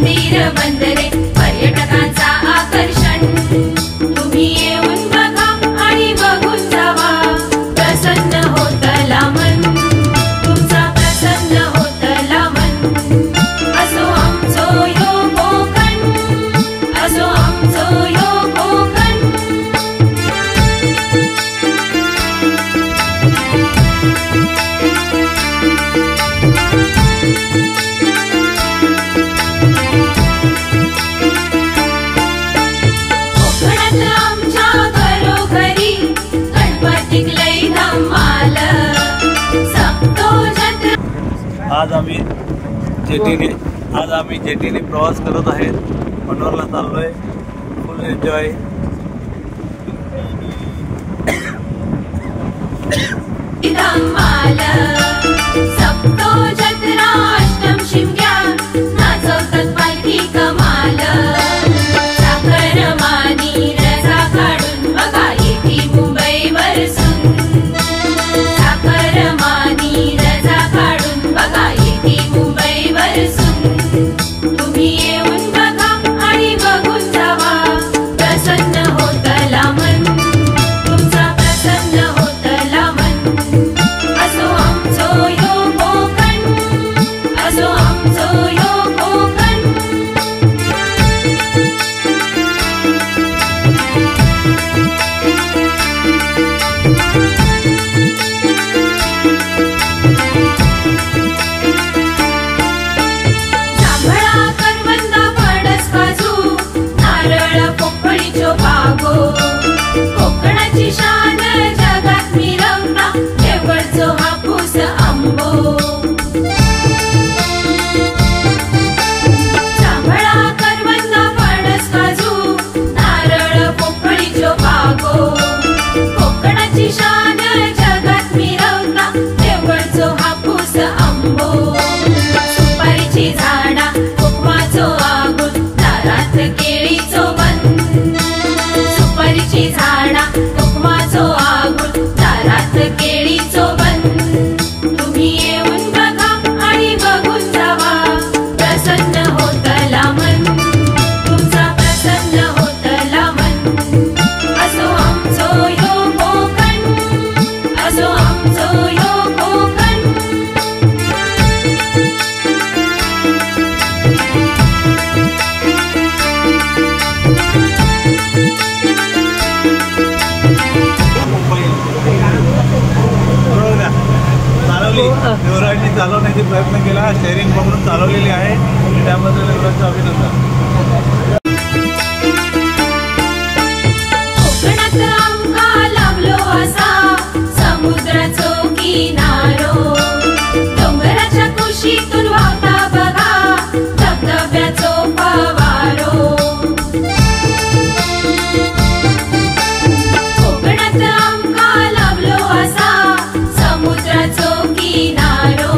मंदिर बंदरे पर्यटकांचा आकर्षण। तुम्ही येऊन बघा आणि बघून जावा, प्रसन्न होतला मन, तुमचा प्रसन्न होतला मन। असो आमचो यो कोकण, असो आमचो यो कोकण। कोकणात आमच्या घरोघरी गणपतीक लई धमाल, सप्तो जत्रा। आज आम्ही जेटीने प्रवास करत आहेत, मनोरला चाललोय, फुल एन्जॉय। धमाल सप्तो जत्रा अष्टम शिमग्या नाचवतात पालखी कमाल। साखरमानी रजा काढून बघा येते मुंबई वरसून, साखरमानी रजा काढून बघा येते मुंबई वरसून। तुम्ही येऊन बघा आणि बघून जावा, प्रसन्न होतला मन, तुमचा प्रसन्न होतला मन। असो आमचो यो कोकण, असो आमचो यो कोकण। जांभळा करवंदा फणस काजू नारळ पोपळीचो बागो, कोकणाची शान जगात मिरवता देवगडचो हापूस आंबो। जांभळा करवंदा फणस काजू नारळ पोपळीचो बागो, कोकणाची शान जगात मिरवता देवगडचो हापूस आंबो। सुपारीची झाडा कोकमाचो आगून दारात केळीचो बन, सुपारीची झाडा कोकमाचो आगून दारात केळीचो बन। तुम्ही येऊन बघा आणि बघून जावा, प्रसन्न होतला मन, तुमचा प्रसन्न होतला मन। असो आमचो यो कोकण, असो आमचो यो कोकण। चालवली युवराजनी चालवण्याचा प्रयत्न केला, शेअरिंग पकडून चालवलेली आहे, त्याबद्दल युवराजचं अभिनंदन। कोकणात आमका लाभलो असा समुद्राचो किनारो, डोंगराच्या कुशीतून वाहता बघा धबधब्याचो फवारो। कोकणात आमका लाभलो असा समुद्राचो किनारो,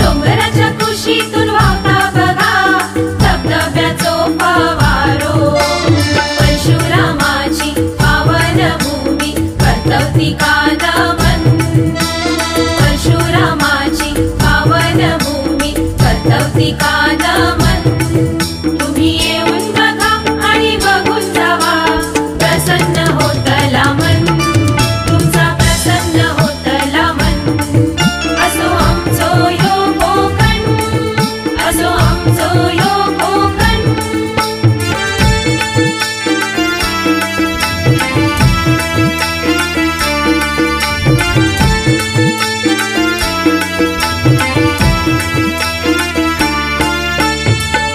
डोंगराच्या कुशीतून वाहता बघा धबधब्याचो फवारो। परशुरामाची पावन भूमी कर्तवती कानमन, परशुरामाची पावन भूमी कर्तवती कानमन। तुम्ही येऊन बघा आणि बघून जावा, प्रसन्न होतला मन, तुमचा प्रसन्न होतला मन। असो आमचो यो कोकण, असो आमचो यो कोकण।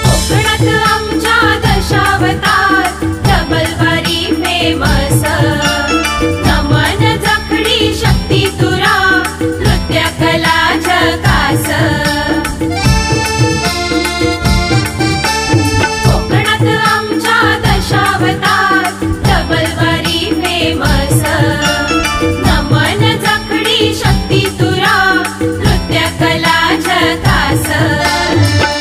कोकणात आमच्या दशावतार डबलबारी फेमस, नमन जखडी शक्ती तुरा नृत्य कला झकास। कोकणात आमच्या दशावतार डबलबारी फेमस, नमन जखडी शक्ती तुरा नृत्य कला झकास।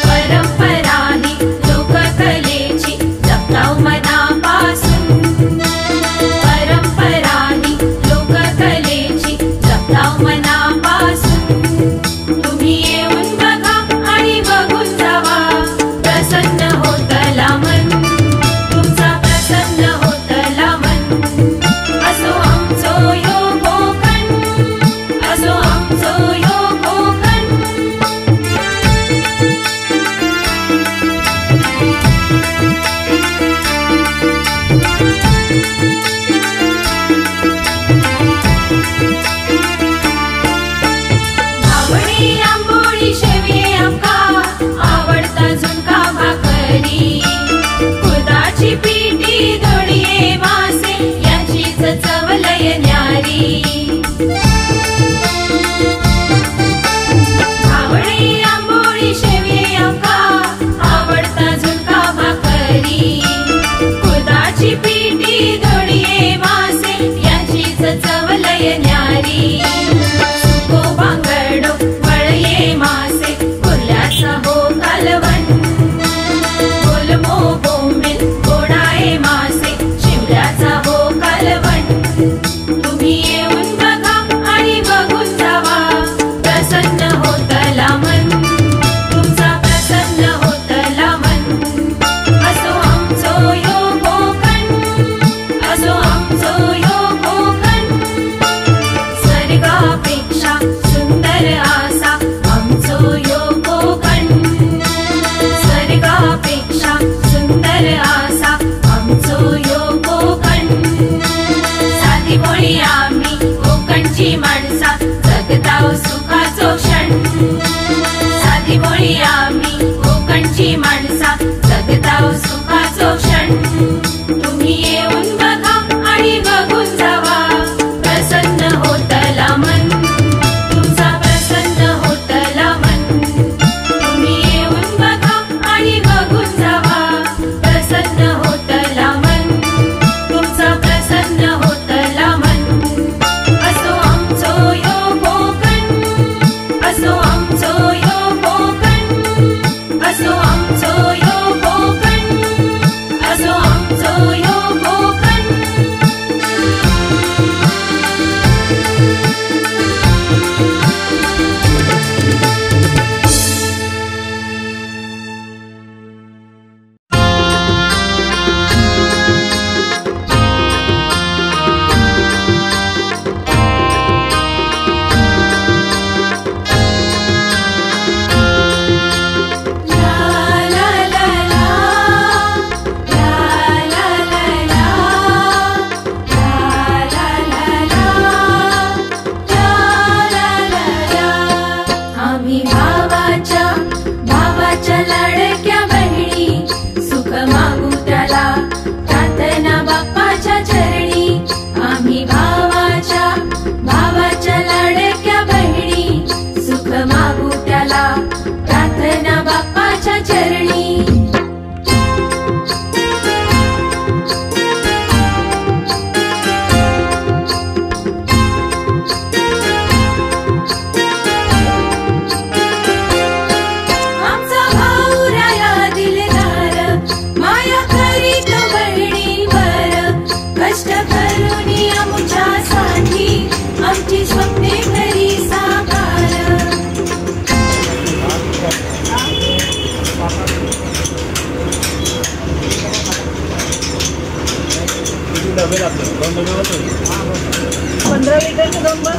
परंपरा ही लोककलेची जपताव मनापासून, परंपरा ही लोककलेची जपताव मनापासून। तुम्ही येऊन जातं 2 डबे होतं. 15 लिटरचे 2 बस.